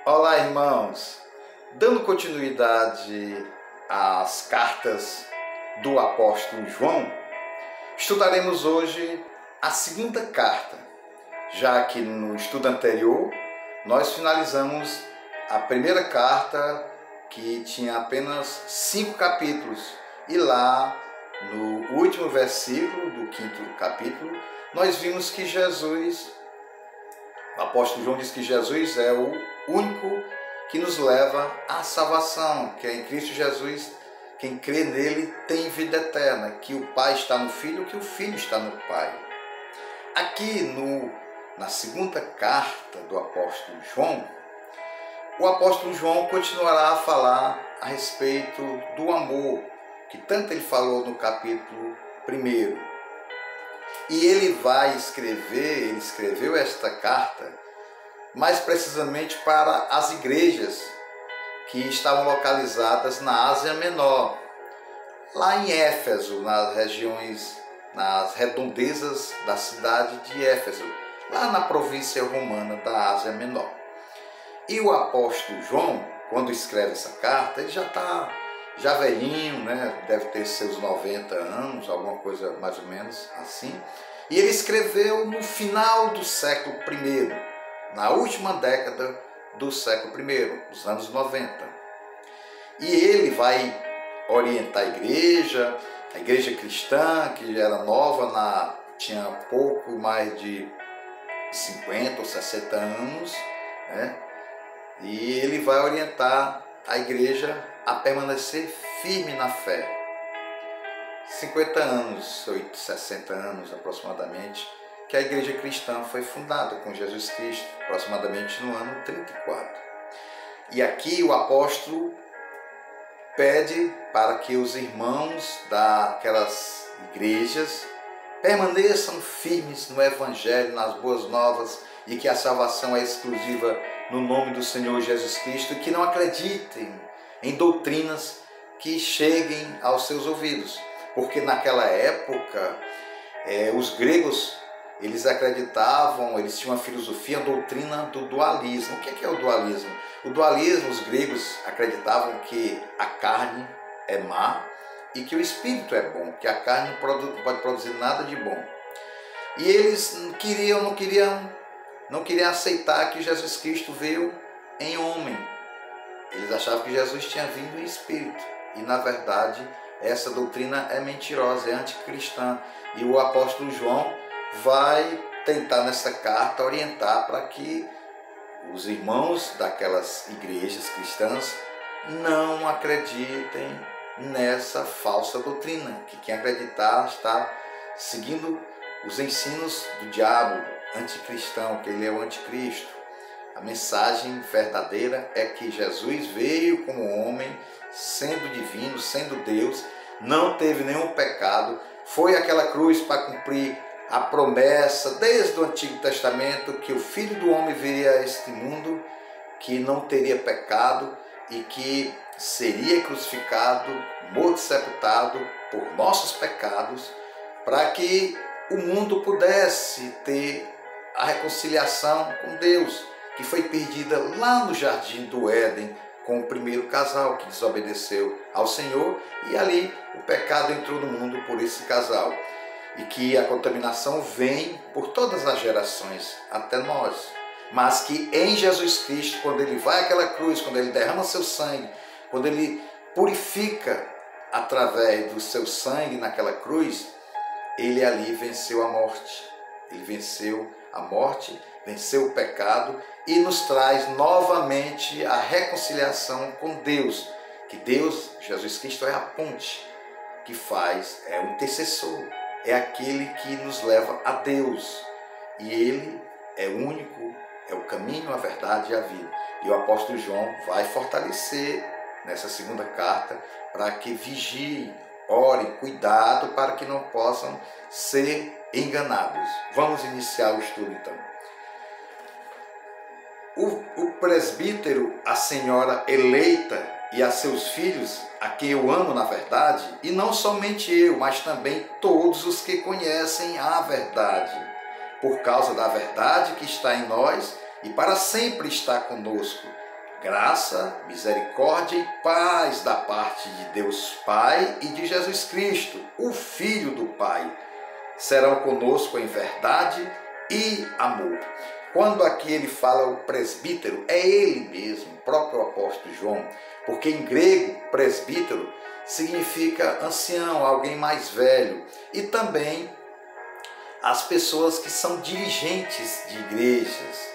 Olá, irmãos! Dando continuidade às cartas do apóstolo João, estudaremos hoje a segunda carta, já que no estudo anterior nós finalizamos a primeira carta, que tinha apenas 5 capítulos, e lá no último versículo do 5º capítulo nós vimos que o apóstolo João diz que Jesus é o único que nos leva à salvação, que é em Cristo Jesus. Quem crê nele tem vida eterna, que o Pai está no Filho, que o Filho está no Pai. Aqui na segunda carta do apóstolo João, o apóstolo João continuará a falar a respeito do amor, que tanto ele falou no capítulo 1. E ele escreveu esta carta mais precisamente para as igrejas que estavam localizadas na Ásia Menor, lá em Éfeso, nas redondezas da cidade de Éfeso, lá na província romana da Ásia Menor. E o apóstolo João, quando escreve essa carta, ele já está velhinho, né? Deve ter seus 90 anos, alguma coisa mais ou menos assim. E ele escreveu no final do século I, na última década do século I, nos anos 90. E ele vai orientar a igreja cristã, que era nova, tinha pouco mais de 50 ou 60 anos, né? E ele vai orientar a igreja a permanecer firme na fé. 50 anos, 60 anos aproximadamente, que a igreja cristã foi fundada com Jesus Cristo, aproximadamente no ano 34. E aqui o apóstolo pede para que os irmãos daquelas igrejas permaneçam firmes no Evangelho, nas boas novas, e que a salvação é exclusiva no nome do Senhor Jesus Cristo, e que não acreditem em doutrinas que cheguem aos seus ouvidos. Porque naquela época, os gregos, eles acreditavam, eles tinham uma filosofia, a doutrina do dualismo. O que é o dualismo? O dualismo, os gregos acreditavam que a carne é má e que o espírito é bom, que a carne não pode produzir nada de bom. E eles não queriam aceitar que Jesus Cristo veio em homem. Eles achavam que Jesus tinha vindo em espírito. E na verdade, essa doutrina é mentirosa, é anticristã. E o apóstolo João vai tentar nessa carta orientar para que os irmãos daquelas igrejas cristãs não acreditem nessa falsa doutrina, que quem acreditar está seguindo os ensinos do diabo anticristão, que ele é o anticristo. A mensagem verdadeira é que Jesus veio como homem, sendo divino, sendo Deus, não teve nenhum pecado, foi àquela cruz para cumprir a promessa desde o Antigo Testamento que o Filho do Homem viria a este mundo, que não teria pecado e que seria crucificado, morto e sepultado por nossos pecados, para que o mundo pudesse ter a reconciliação com Deus, que foi perdida lá no Jardim do Éden com o primeiro casal que desobedeceu ao Senhor, e ali o pecado entrou no mundo por esse casal. E que a contaminação vem por todas as gerações, até nós. Mas que em Jesus Cristo, quando ele vai àquela cruz, quando ele derrama seu sangue, quando ele purifica através do seu sangue naquela cruz, ele ali venceu a morte. Ele venceu a morte, venceu o pecado e nos traz novamente a reconciliação com Deus. Que Deus, Jesus Cristo, é a ponte que faz, é o intercessor. É aquele que nos leva a Deus. E ele é único, é o caminho, a verdade e a vida. E o apóstolo João vai fortalecer nessa segunda carta para que vigiem, orem, cuidado para que não possam ser enganados. Vamos iniciar o estudo então. O presbítero, a senhora eleita e a seus filhos, a quem eu amo na verdade, e não somente eu, mas também todos os que conhecem a verdade, por causa da verdade que está em nós e para sempre está conosco. Graça, misericórdia e paz da parte de Deus Pai e de Jesus Cristo, o Filho do Pai, serão conosco em verdade e amor. Quando aqui ele fala o presbítero, é ele mesmo, o próprio apóstolo João, porque em grego, presbítero significa ancião, alguém mais velho, e também as pessoas que são dirigentes de igrejas.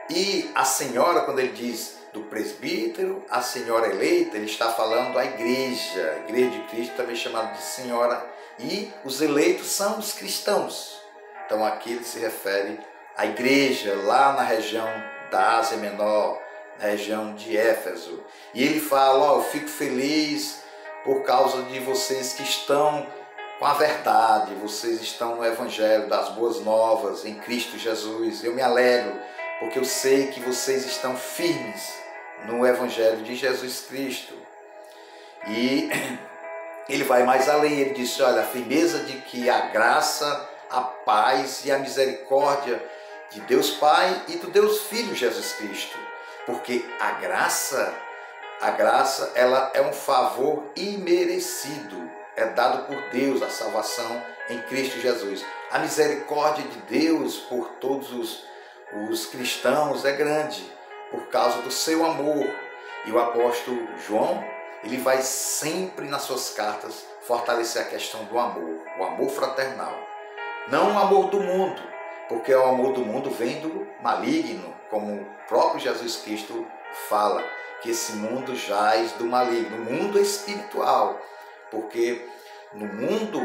E a senhora, quando ele diz do presbítero, a senhora eleita, ele está falando da igreja, a igreja de Cristo também chamada de senhora, e os eleitos são os cristãos. Então aqui ele se refere à igreja lá na região da Ásia Menor, na região de Éfeso. E ele fala, eu fico feliz por causa de vocês que estão com a verdade, vocês estão no Evangelho das Boas Novas, em Cristo Jesus. Eu me alegro, porque eu sei que vocês estão firmes no Evangelho de Jesus Cristo. E ele vai mais além, ele diz, olha, a firmeza de que a graça, a paz e a misericórdia de Deus Pai e do Deus Filho Jesus Cristo. Porque a graça ela é um favor imerecido, é dado por Deus a salvação em Cristo Jesus. A misericórdia de Deus por todos os cristãos é grande, por causa do seu amor. E o apóstolo João, ele vai sempre nas suas cartas fortalecer a questão do amor, o amor fraternal. Não o amor do mundo, porque o amor do mundo vem do maligno, como o próprio Jesus Cristo fala, que esse mundo jaz do maligno, o mundo espiritual, porque no mundo,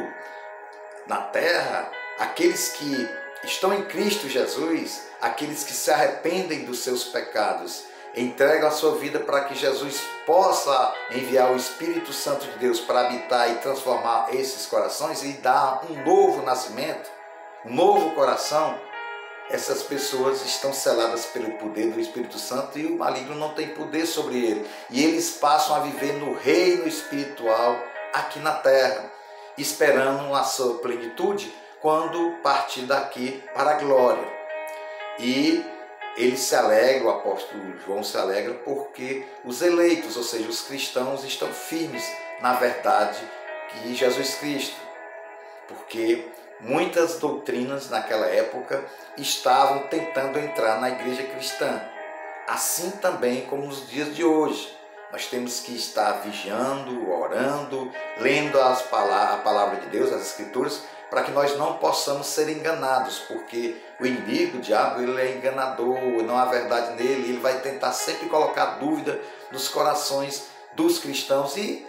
na terra, aqueles que estão em Cristo Jesus, aqueles que se arrependem dos seus pecados, entregam a sua vida para que Jesus possa enviar o Espírito Santo de Deus para habitar e transformar esses corações e dar um novo nascimento, um novo coração. Essas pessoas estão seladas pelo poder do Espírito Santo e o maligno não tem poder sobre ele. E eles passam a viver no reino espiritual aqui na terra, esperando a sua plenitude quando partir daqui para a glória. E ele se alegra, o apóstolo João se alegra, porque os eleitos, ou seja, os cristãos, estão firmes na verdade de Jesus Cristo. Porque muitas doutrinas naquela época estavam tentando entrar na igreja cristã. Assim também como nos dias de hoje. Nós temos que estar vigiando, orando, lendo a palavra de Deus, as Escrituras, para que nós não possamos ser enganados, porque o inimigo, o diabo, ele é enganador, não há verdade nele, ele vai tentar sempre colocar dúvida nos corações dos cristãos e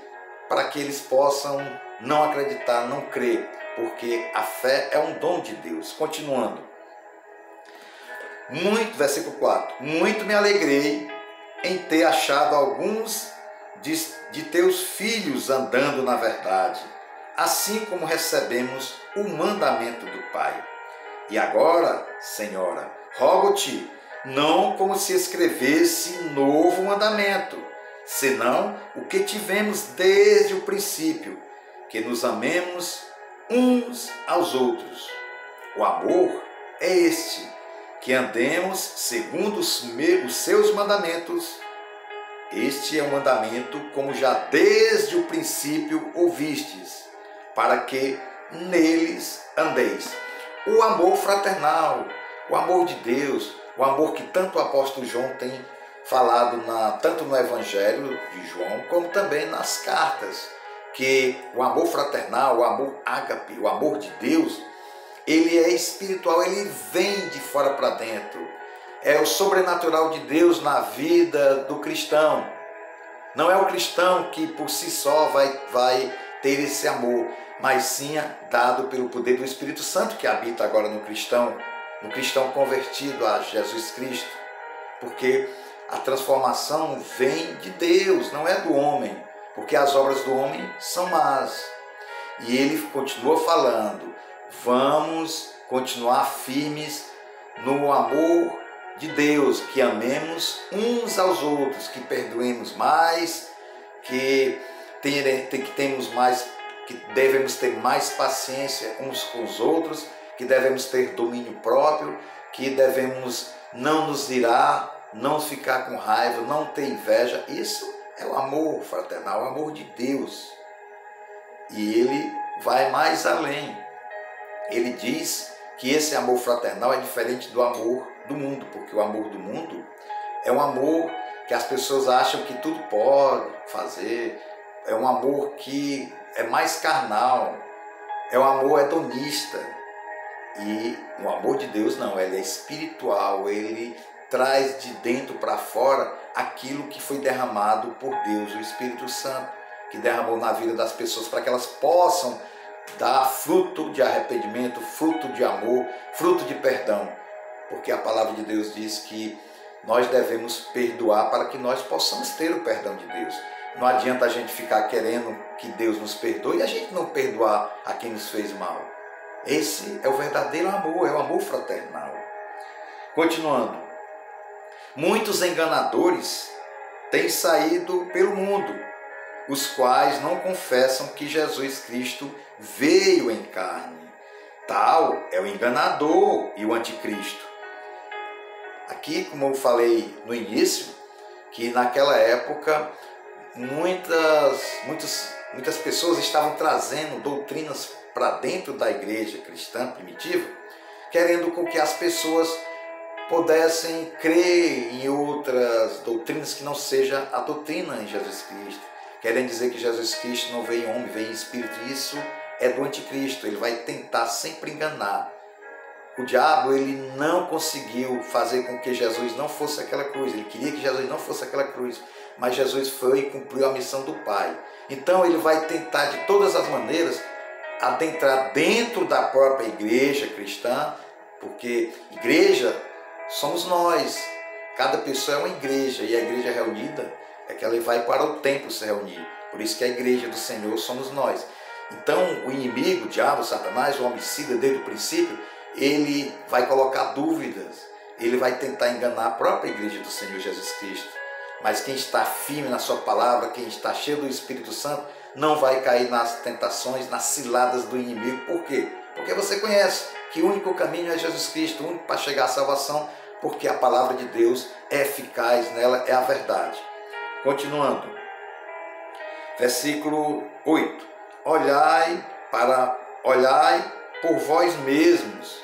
para que eles possam não acreditar, não crer, porque a fé é um dom de Deus. Continuando. Versículo 4. Muito me alegrei em ter achado alguns de teus filhos andando na verdade, assim como recebemos o mandamento do Pai. E agora, Senhora, rogo-te, não como se escrevesse novo mandamento, senão o que tivemos desde o princípio, que nos amemos uns aos outros. O amor é este, que andemos segundo os seus mandamentos. Este é o mandamento, como já desde o princípio ouvistes, para que neles andeis. O amor fraternal, o amor de Deus, o amor que tanto o apóstolo João tem falado tanto no Evangelho de João, como também nas cartas, que o amor fraternal, o amor ágape, o amor de Deus, ele é espiritual, ele vem de fora para dentro. É o sobrenatural de Deus na vida do cristão. Não é o cristão que por si só vai ter esse amor, mas sim dado pelo poder do Espírito Santo que habita agora no cristão convertido a Jesus Cristo. Porque a transformação vem de Deus, não é do homem, porque as obras do homem são más. E ele continua falando, vamos continuar firmes no amor de Deus, que amemos uns aos outros, que perdoemos mais, que devemos ter mais paciência uns com os outros, que devemos ter domínio próprio, que devemos não nos irar, não ficar com raiva, não ter inveja. Isso é o amor fraternal, o amor de Deus. E ele vai mais além. Ele diz que esse amor fraternal é diferente do amor do mundo, porque o amor do mundo é um amor que as pessoas acham que tudo pode fazer, é um amor que é mais carnal, é um amor hedonista. E o amor de Deus não, ele é espiritual, ele traz de dentro para fora aquilo que foi derramado por Deus, o Espírito Santo, que derramou na vida das pessoas para que elas possam dar fruto de arrependimento, fruto de amor, fruto de perdão. Porque a palavra de Deus diz que nós devemos perdoar para que nós possamos ter o perdão de Deus. Não adianta a gente ficar querendo que Deus nos perdoe e a gente não perdoar a quem nos fez mal. Esse é o verdadeiro amor, é o amor fraternal. Continuando. Muitos enganadores têm saído pelo mundo, os quais não confessam que Jesus Cristo veio em carne. Tal é o enganador e o anticristo. Aqui, como eu falei no início, que naquela época muitas pessoas estavam trazendo doutrinas para dentro da igreja cristã primitiva, querendo com que as pessoas pudessem crer em outras doutrinas que não seja a doutrina em Jesus Cristo. Querem dizer que Jesus Cristo não veio em homem, veio em espírito. Isso é do anticristo. Ele vai tentar sempre enganar. O diabo, ele não conseguiu fazer com que Jesus não fosse aquela cruz. Ele queria que Jesus não fosse aquela cruz. Mas Jesus foi e cumpriu a missão do Pai. Então ele vai tentar de todas as maneiras adentrar dentro da própria igreja cristã, porque igreja somos nós. Cada pessoa é uma igreja, e a igreja reunida é que ela vai para o templo se reunir. Por isso que a igreja do Senhor somos nós. Então o inimigo, o diabo, Satanás, o homicida desde o princípio, ele vai colocar dúvidas, ele vai tentar enganar a própria igreja do Senhor Jesus Cristo. Mas quem está firme na sua palavra, quem está cheio do Espírito Santo, não vai cair nas tentações, nas ciladas do inimigo. Por quê? Porque você conhece que o único caminho é Jesus Cristo, o único para chegar à salvação, porque a palavra de Deus é eficaz, nela é a verdade. Continuando. Versículo 8. Olhai por vós mesmos,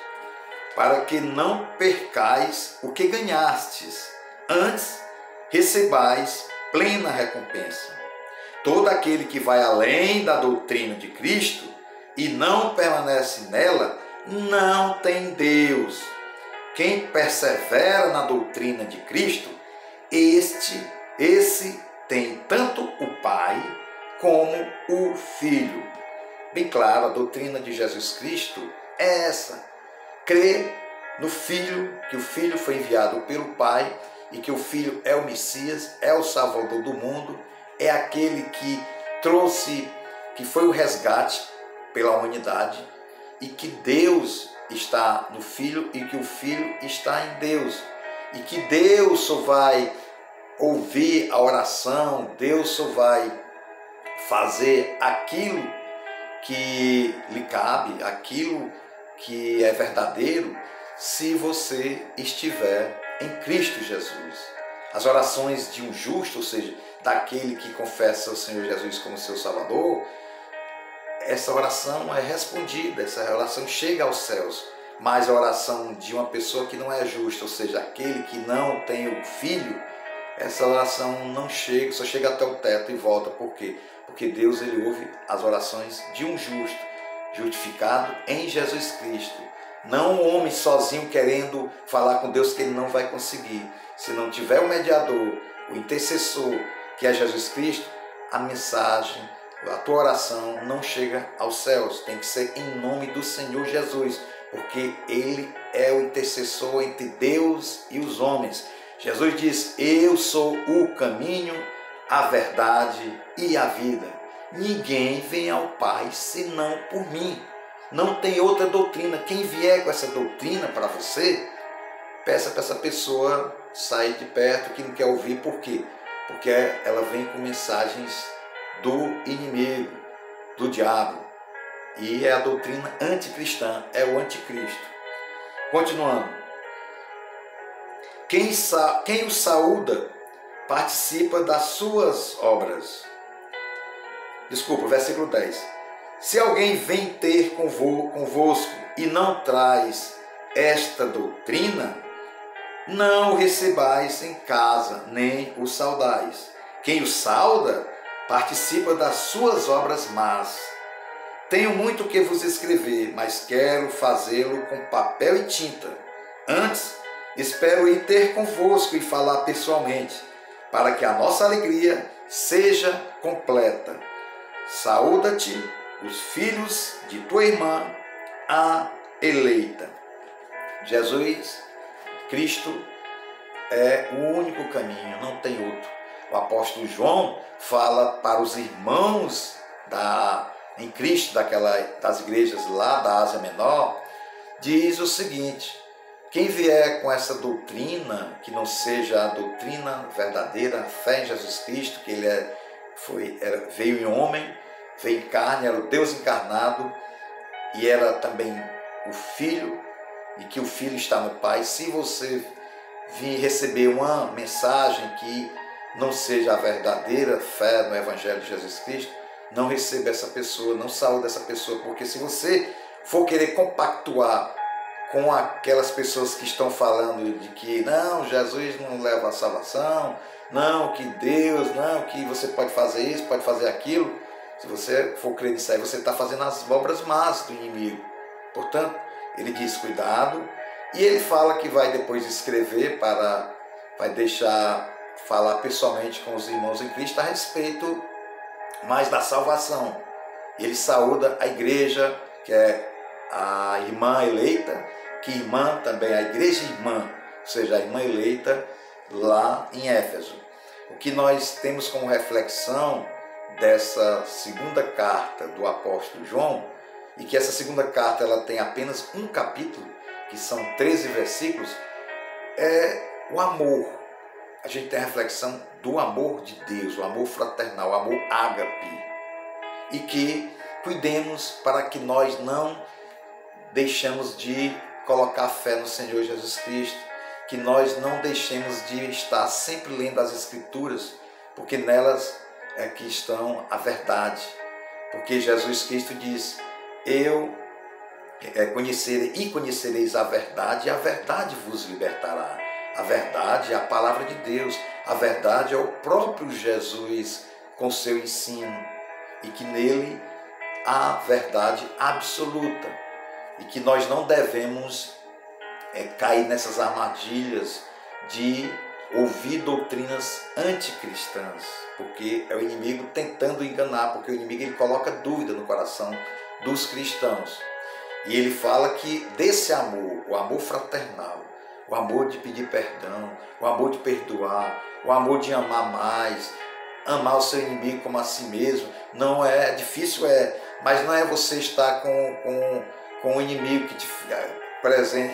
para que não percais o que ganhastes, antes recebais plena recompensa. Todo aquele que vai além da doutrina de Cristo e não permanece nela, não tem Deus. Quem persevera na doutrina de Cristo, esse tem tanto o Pai como o Filho. Bem claro, a doutrina de Jesus Cristo é essa. Crer no Filho, que o Filho foi enviado pelo Pai e que o Filho é o Messias, é o Salvador do mundo, é aquele que trouxe, que foi o resgate pela humanidade, e que Deus está no Filho e que o Filho está em Deus, e que Deus só vai ouvir a oração, Deus só vai fazer aquilo que lhe cabe, aquilo que é verdadeiro, se você estiver em Cristo Jesus. As orações de um justo, ou seja, daquele que confessa o Senhor Jesus como seu Salvador, essa oração é respondida, essa oração chega aos céus. Mas a oração de uma pessoa que não é justa, ou seja, aquele que não tem o Filho, essa oração não chega, só chega até o teto e volta. Por quê? Porque Deus, ele ouve as orações de um justo, justificado em Jesus Cristo. Não um homem sozinho querendo falar com Deus, que ele não vai conseguir. Se não tiver o mediador, o intercessor, que é Jesus Cristo, a mensagem, a tua oração não chega aos céus. Tem que ser em nome do Senhor Jesus, porque Ele é o intercessor entre Deus e os homens. Jesus diz: eu sou o caminho, a verdade e a vida. Ninguém vem ao Pai senão por mim. Não tem outra doutrina. Quem vier com essa doutrina para você, peça para essa pessoa sair de perto, que não quer ouvir. Por quê? Porque ela vem com mensagens do inimigo, do diabo. E é a doutrina anticristã, é o anticristo. Continuando. Quem o saúda participa das suas obras. Desculpa, versículo 10. Se alguém vem ter convosco e não traz esta doutrina, não o recebais em casa, nem o saudais. Quem o sauda participa das suas obras más. Tenho muito que vos escrever, mas quero fazê-lo com papel e tinta. Antes, espero ir ter convosco e falar pessoalmente, para que a nossa alegria seja completa. Saúda-te os filhos de tua irmã, a eleita. Jesus Cristo é o único caminho, não tem outro. O apóstolo João fala para os irmãos em Cristo, das igrejas lá da Ásia Menor, diz o seguinte: quem vier com essa doutrina, que não seja a doutrina verdadeira, a fé em Jesus Cristo, que ele veio em homem, veio em carne, era o Deus encarnado e era também o Filho, e que o Filho está no Pai. Se você vir receber uma mensagem que não seja a verdadeira fé no Evangelho de Jesus Cristo, não receba essa pessoa, não saúde essa pessoa, porque se você for querer compactuar com aquelas pessoas que estão falando de que não, Jesus não leva a salvação, não, que Deus, não, que você pode fazer isso, pode fazer aquilo, se você for crer nisso aí, você está fazendo as obras más do inimigo. Portanto, ele diz cuidado, e ele fala que vai depois escrever vai deixar falar pessoalmente com os irmãos em Cristo a respeito mais da salvação. Ele saúda a igreja, que é a irmã eleita, que irmã também, a igreja irmã, ou seja, a irmã eleita lá em Éfeso. O que nós temos como reflexão dessa segunda carta do apóstolo João, e que essa segunda carta ela tem apenas um capítulo, que são 13 versículos, é o amor. A gente tem a reflexão do amor de Deus, o amor fraternal, o amor ágape, e que cuidemos para que nós não deixemos de colocar fé no Senhor Jesus Cristo, que nós não deixemos de estar sempre lendo as Escrituras, porque nelas é que estão a verdade. Porque Jesus Cristo diz: eu conhecereis a verdade, e a verdade vos libertará. A verdade é a palavra de Deus, a verdade é o próprio Jesus com seu ensino, e que nele há verdade absoluta, e que nós não devemos cair nessas armadilhas de ouvir doutrinas anticristãs, porque é o inimigo tentando enganar, porque o inimigo ele coloca dúvida no coração dos cristãos. E ele fala que desse amor, o amor fraternal, o amor de pedir perdão, o amor de perdoar, o amor de amar mais, amar o seu inimigo como a si mesmo, não é difícil, mas não é você estar com o inimigo que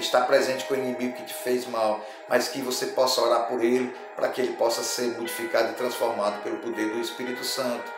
está presente com o inimigo que te fez mal, mas que você possa orar por ele, para que ele possa ser modificado e transformado pelo poder do Espírito Santo.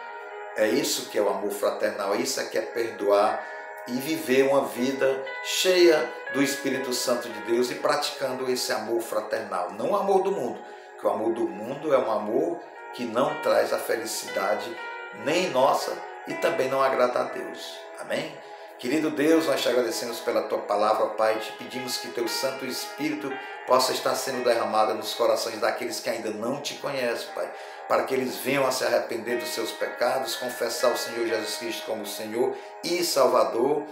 É isso que é o amor fraternal, é isso que é perdoar e viver uma vida cheia do Espírito Santo de Deus e praticando esse amor fraternal, não o amor do mundo, porque o amor do mundo é um amor que não traz a felicidade nem nossa e também não agrada a Deus. Amém? Querido Deus, nós te agradecemos pela tua palavra, Pai, te pedimos que teu Santo Espírito possa estar sendo derramado nos corações daqueles que ainda não te conhecem, Pai, para que eles venham a se arrepender dos seus pecados, confessar o Senhor Jesus Cristo como Senhor e Salvador,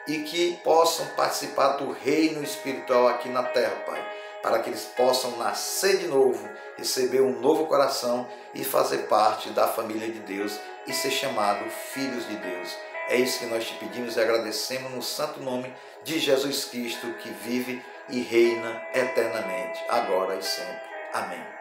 e que possam participar do reino espiritual aqui na terra, Pai, para que eles possam nascer de novo, receber um novo coração e fazer parte da família de Deus e ser chamado filhos de Deus. É isso que nós te pedimos e agradecemos no santo nome de Jesus Cristo, que vive e reina eternamente, agora e sempre. Amém.